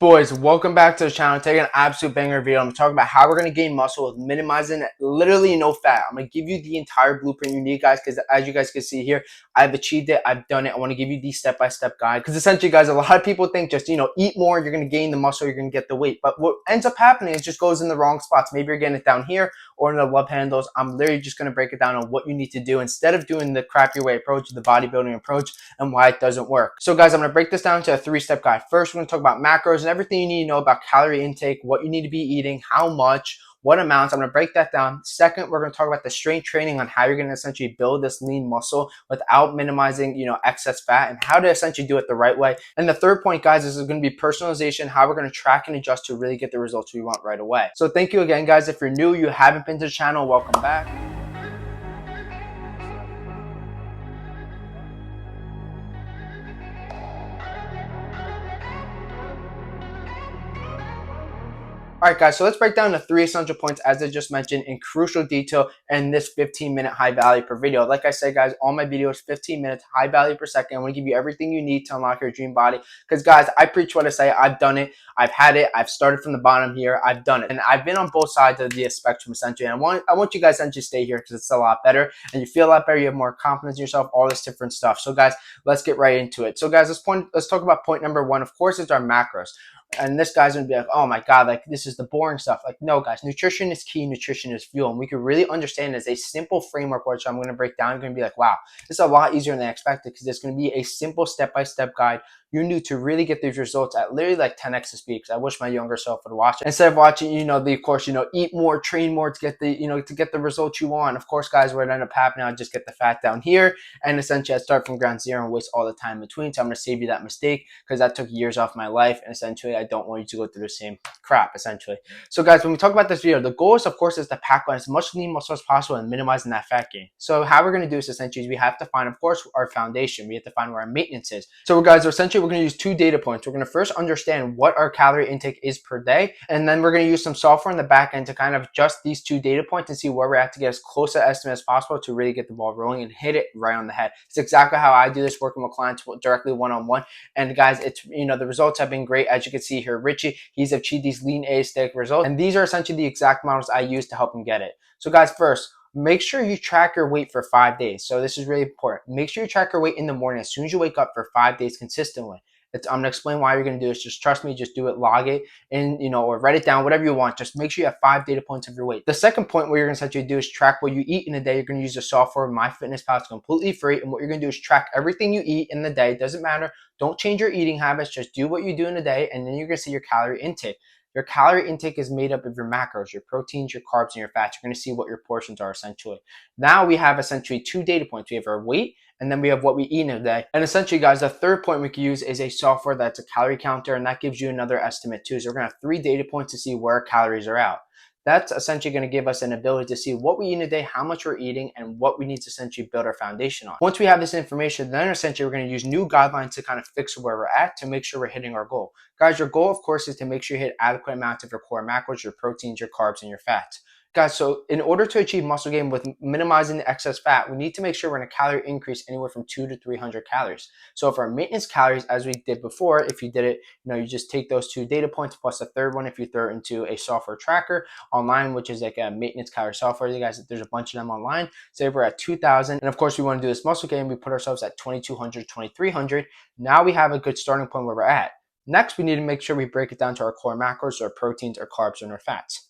Boys, welcome back to the channel. Taking an absolute banger video. I'm talking about how we're going to gain muscle with minimizing literally no fat. I'm going to give you the entire blueprint you need, guys, because as you guys can see here, I've achieved it. I've done it. I want to give you the step-by-step guide because essentially, guys, a lot of people think just, eat more, you're going to gain the muscle, you're going to get the weight. But what ends up happening is it just goes in the wrong spots. Maybe you're getting it down here or in the love handles. I'm literally just going to break it down on what you need to do instead of doing the crap your way approach, the bodybuilding approach, and why it doesn't work. So, guys, I'm going to break this down to a 3-step guide. First, we're going to talk about macros and everything you need to know about calorie intake, what you need to be eating, how much, what amounts. I'm going to break that down. Second, we're going to talk about the strength training on how you're going to essentially build this lean muscle without minimizing, excess fat, and how to essentially do it the right way. And the third point, guys, is going to be personalization, how we're going to track and adjust to really get the results we want right away. So thank you again, guys. If you're new, you haven't been to the channel, welcome back. All right, guys, so let's break down the 3 essential points, as I just mentioned, in crucial detail in this 15-minute high value per video. Like I said, guys, all my videos, 15 minutes, high value per second. I want to give you everything you need to unlock your dream body because, guys, I preach what I say. I've done it. I've had it. I've started from the bottom here. I've done it. And I've been on both sides of the spectrum, essentially. And I want you guys to essentially stay here because it's a lot better and you feel a lot better. You have more confidence in yourself, all this different stuff. So, guys, let's get right into it. So, guys, let's talk about point number 1. Of course, it's our macros. And this guy's gonna be like, oh my god, like this is the boring stuff. Like, no, guys, nutrition is key, nutrition is fuel. And we can really understand as a simple framework, which I'm gonna break down. You're gonna be like, wow, this is a lot easier than I expected because it's gonna be a simple step-by-step guide you need to really get these results at literally like 10x the speed. Because I wish my younger self would watch it instead of watching, of course, eat more, train more to get the, to get the results you want. Of course, guys, what ended up happening, I just get the fat down here, and essentially I start from ground zero and waste all the time in between. So I'm gonna save you that mistake because that took years off my life, and essentially I don't want you to go through the same crap, essentially. So, guys, when we talk about this video, the goal is, of course, is to pack on as much lean muscle as possible and minimizing that fat gain. So how we're gonna do this essentially is we have to find, of course, our foundation. We have to find where our maintenance is. So, guys, essentially we're gonna use 2 data points. We're going to first understand what our calorie intake is per day, and then we're going to use some software in the back end to kind of adjust these 2 data points and see where we're at to get as close to estimate as possible to really get the ball rolling and hit it right on the head. It's exactly how I do this, working with clients directly one-on-one. And guys, it's, the results have been great. As you can see here, Richie, he's achieved these lean aesthetic results, and these are essentially the exact models I use to help him get it. So, guys, first, make sure you track your weight for 5 days. So this is really important. Make sure you track your weight in the morning as soon as you wake up for 5 days consistently. I'm going to explain why you're going to do this. Just trust me, just do it, log it, and, or write it down, whatever you want. Just make sure you have 5 data points of your weight. The second point where you're going to essentially do is track what you eat in a day. You're going to use the software MyFitnessPal. It's completely free. And what you're going to do is track everything you eat in the day. It doesn't matter. Don't change your eating habits. Just do what you do in a day. And then you're going to see your calorie intake. Your calorie intake is made up of your macros, your proteins, your carbs, and your fats. You're going to see what your portions are essentially. Now we have essentially 2 data points. We have our weight, and then we have what we eat in a day. And essentially, guys, the third point we can use is a software that's a calorie counter, and that gives you another estimate too. So we're going to have 3 data points to see where calories are out. That's essentially going to give us an ability to see what we eat in a day, how much we're eating, and what we need to essentially build our foundation on. Once we have this information, then essentially we're going to use new guidelines to kind of fix where we're at to make sure we're hitting our goal. Guys, your goal, of course, is to make sure you hit adequate amounts of your core macros, your proteins, your carbs, and your fats. Guys, so in order to achieve muscle gain with minimizing the excess fat, we need to make sure we're in a calorie increase anywhere from 200 to 300 calories. So for our maintenance calories, as we did before, if you did it, you just take those 2 data points plus a third one if you throw it into a software tracker online, which is like a maintenance calorie software. You guys, there's a bunch of them online. Say we're at 2,000. And of course, we want to do this muscle gain. We put ourselves at 2,200, 2,300. Now we have a good starting point where we're at. Next, we need to make sure we break it down to our core macros, our proteins, our carbs, and our fats.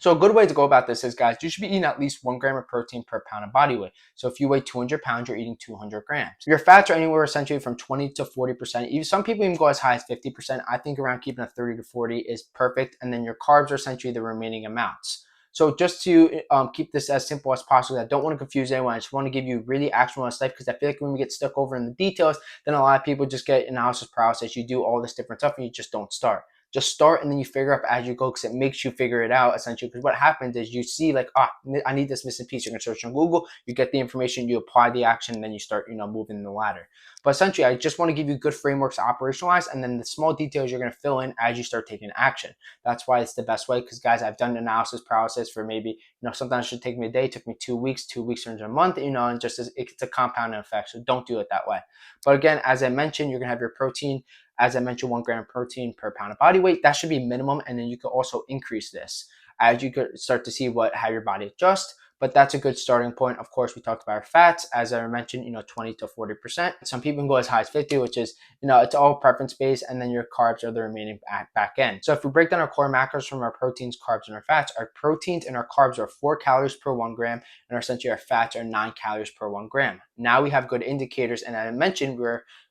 So a good way to go about this is, guys, you should be eating at least 1 gram of protein per pound of body weight. So if you weigh 200 pounds, you're eating 200 grams. Your fats are anywhere essentially from 20 to 40%. Even some people even go as high as 50%. I think around keeping a 30 to 40 is perfect. And then your carbs are essentially the remaining amounts. So just to keep this as simple as possible, I don't want to confuse anyone. I just want to give you really actionable stuff because I feel like when we get stuck over in the details, then a lot of people just get analysis paralysis. You do all this different stuff and you just don't start. Just start and then you figure out as you go because it makes you figure it out essentially. Because what happens is you see like, I need this missing piece. You're going to search on Google, you get the information, you apply the action, and then you start, moving the ladder. But essentially, I just want to give you good frameworks to operationalize, and then the small details you're going to fill in as you start taking action. That's why it's the best way because, guys, I've done analysis paralysis for maybe, sometimes it should take me a day, it took me 2 weeks, 2 weeks turns into a month, and just it's a compounding effect. So don't do it that way. But again, as I mentioned, you're going to have your protein As I mentioned, 1 gram of protein per pound of body weight. That should be minimum, and then you could also increase this as you could start to see how your body adjusts. But that's a good starting point. Of course, we talked about our fats, as I mentioned, 20 to 40%. Some people can go as high as 50, which is, it's all preference based, and then your carbs are the remaining back end. So if we break down our core macros from our proteins, carbs, and our fats, our proteins and our carbs are 4 calories per 1 gram, and essentially our fats are 9 calories per 1 gram. Now we have good indicators, and as I mentioned,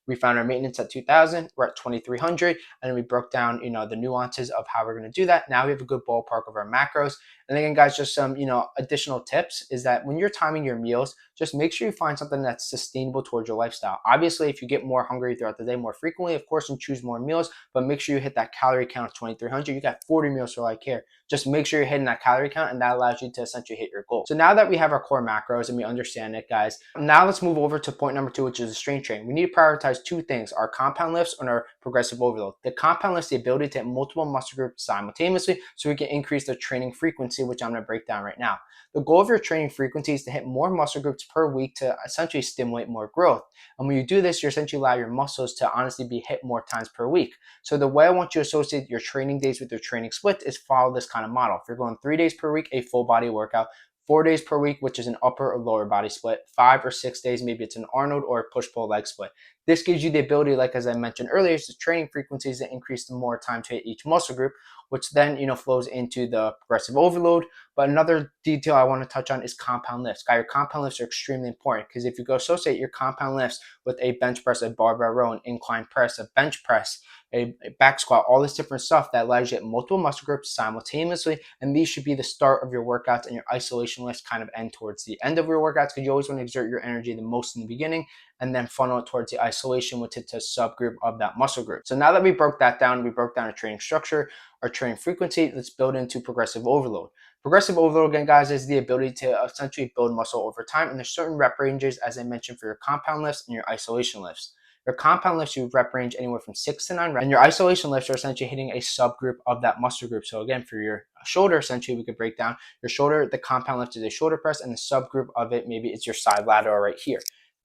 we found our maintenance at 2,000, we're at 2,300, and we broke down, the nuances of how we're going to do that. Now we have a good ballpark of our macros. And again, guys, just some, additional tips is that when you're timing your meals, just make sure you find something that's sustainable towards your lifestyle. Obviously, if you get more hungry throughout the day more frequently, of course, and choose more meals, but make sure you hit that calorie count of 2,300. You got 40 meals for all I care. Just make sure you're hitting that calorie count, and that allows you to essentially hit your goal. So now that we have our core macros and we understand it, guys, now let's move over to point number 2, which is the strength training. We need to prioritize 2 things: our compound lifts and our progressive overload. The compound lifts, the ability to hit multiple muscle groups simultaneously, so we can increase the training frequency, which I'm going to break down right now. The goal of your training frequency is to hit more muscle groups per week to essentially stimulate more growth. And when you do this, you essentially allow your muscles to honestly be hit more times per week. So the way I want you to associate your training days with your training split is follow this kind of model. If you're going 3 days per week, a full body workout, 4 days per week, which is an upper or lower body split, 5 or 6 days, maybe it's an Arnold or a push-pull leg split. This gives you the ability, like as I mentioned earlier, is the training frequencies that increase the more time to hit each muscle group, which then, flows into the progressive overload. But another detail I want to touch on is compound lifts. Guys, your compound lifts are extremely important, because if you go associate your compound lifts with a bench press, a barbell row, an incline press, a bench press, a back squat, all this different stuff that allows you to hit multiple muscle groups simultaneously. And these should be the start of your workouts, and your isolation lifts kind of end towards the end of your workouts, because you always want to exert your energy the most in the beginning and then funnel it towards the isolation, which is a subgroup of that muscle group. So now that we broke that down, we broke down our training structure, our training frequency, let's build into progressive overload. Progressive overload, again, guys, is the ability to essentially build muscle over time. And there's certain rep ranges, as I mentioned, for your compound lifts and your isolation lifts. Your compound lifts, you rep range anywhere from 6 to 9 reps, and your isolation lifts are essentially hitting a subgroup of that muscle group. So again, for your shoulder, essentially, we could break down your shoulder. The compound lift is a shoulder press, and the subgroup of it, maybe it's your side lateral right here.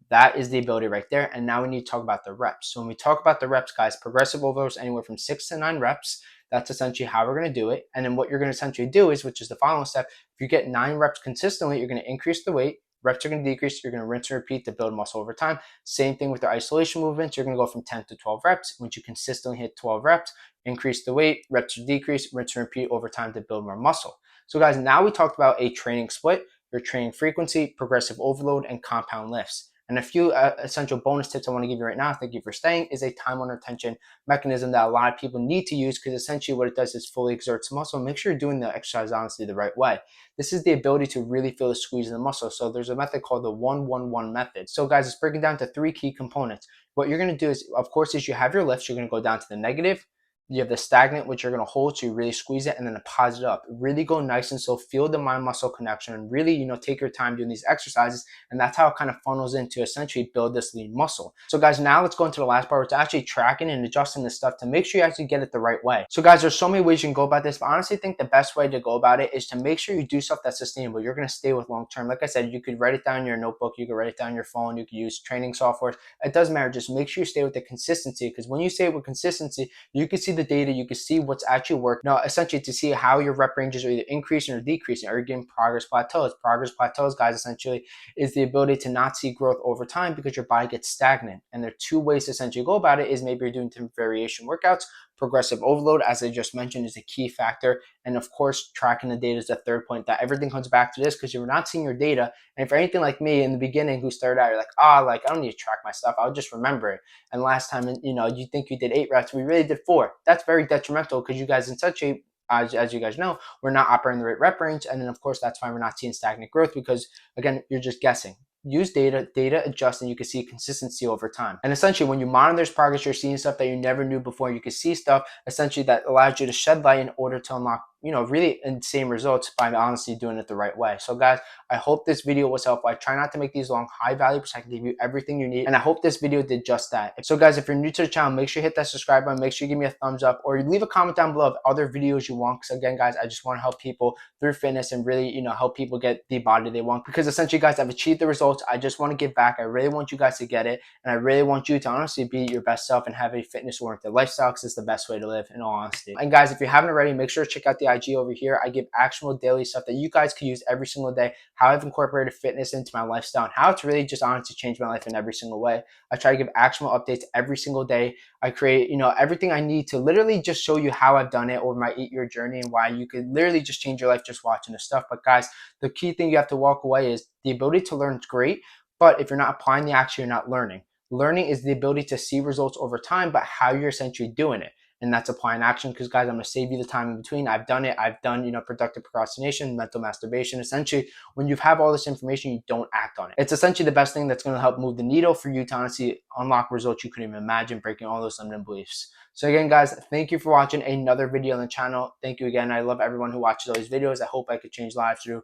That is the ability right there. And now we need to talk about the reps. So when we talk about the reps, guys, progressive overload is anywhere from 6 to 9 reps. That's essentially how we're going to do it. And then what you're going to essentially do is, which is the following step, if you get 9 reps consistently, you're going to increase the weight. Reps are going to decrease. You're going to rinse and repeat to build muscle over time. Same thing with the isolation movements. You're going to go from 10 to 12 reps. Once you consistently hit 12 reps, increase the weight, reps will decrease, rinse and repeat over time to build more muscle. So guys, now we talked about a training split, your training frequency, progressive overload, and compound lifts. And a few essential bonus tips I want to give you right now, thank you for staying, is a time under tension mechanism that a lot of people need to use, because essentially what it does is fully exerts muscle. Make sure you're doing the exercise honestly the right way. This is the ability to really feel the squeeze in the muscle. So there's a method called the 1-1-1 method. So guys, it's breaking down to 3 key components. What you're going to do is, of course, is you have your lifts. You're going to go down to the negative. You have the stagnant, which you're going to hold, so you really squeeze it, and then the positive up. Really go nice and slow, feel the mind-muscle connection, and really, take your time doing these exercises, and that's how it kind of funnels in to essentially build this lean muscle. So guys, now let's go into the last part, which is actually tracking and adjusting this stuff to make sure you actually get it the right way. So guys, there's so many ways you can go about this, but I honestly think the best way to go about it is to make sure you do stuff that's sustainable, you're going to stay with long-term. Like I said, you could write it down in your notebook, you could write it down on your phone, you could use training software. It doesn't matter. Just make sure you stay with the consistency, because when you stay with consistency, you can see the data, you can see what's actually working. Now, essentially, to see how your rep ranges are either increasing or decreasing. Are you getting progress plateaus? Progress plateaus, guys, essentially is the ability to not see growth over time because your body gets stagnant. And there are 2 ways to essentially go about it. Is maybe you're doing different variation workouts. Progressive overload, as I just mentioned, is a key factor. And of course, tracking the data is the third point. That everything comes back to this, because you're not seeing your data. And for anything like me in the beginning who started out, you're like, I don't need to track my stuff. I'll just remember it. And last time, you think you did 8 reps, we really did 4. That's very detrimental, because you guys in such a, as you guys know, we're not operating the right rep range. And then of course, that's why we're not seeing stagnant growth, because again, you're just guessing. Use data adjust, and you can see consistency over time. And essentially, when you monitor this progress, you're seeing stuff that you never knew before. You can see stuff essentially that allows you to shed light in order to unlock really insane results by honestly doing it the right way. So guys, I hope this video was helpful. I try not to make these long, high value per second, give you everything you need. And I hope this video did just that. So guys, if you're new to the channel, make sure you hit that subscribe button, make sure you give me a thumbs up, or leave a comment down below of other videos you want. Because again, guys, I just want to help people through fitness and really, help people get the body they want. Because essentially, guys, I've achieved the results. I just want to give back. I really want you guys to get it. And I really want you to honestly be your best self and have a fitness-oriented lifestyle, because it's the best way to live, in all honesty. And guys, if you haven't already, make sure to check out the IG over here. I give actual daily stuff that you guys can use every single day, how I've incorporated fitness into my lifestyle, and how it's really just honestly changed my life in every single way. I try to give actual updates every single day. I create, everything I need to literally just show you how I've done it over my 8-year journey and why you could literally just change your life just watching this stuff. But guys, the key thing you have to walk away is the ability to learn is great, but if you're not applying the action, you're not learning. Learning is the ability to see results over time, but how you're essentially doing it. And that's applying action, because guys, I'm going to save you the time in between. I've done it. I've done, productive procrastination, mental masturbation. Essentially, when you have all this information, you don't act on it. It's essentially the best thing that's going to help move the needle for you to honestly unlock results you couldn't even imagine, breaking all those limiting beliefs. So again, guys, thank you for watching another video on the channel. Thank you again. I love everyone who watches all these videos. I hope I could change lives through,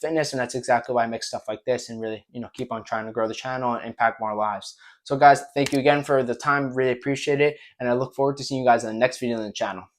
fitness. And that's exactly why I make stuff like this and really, keep on trying to grow the channel and impact more lives. So guys, thank you again for the time. Really appreciate it. And I look forward to seeing you guys in the next video on the channel.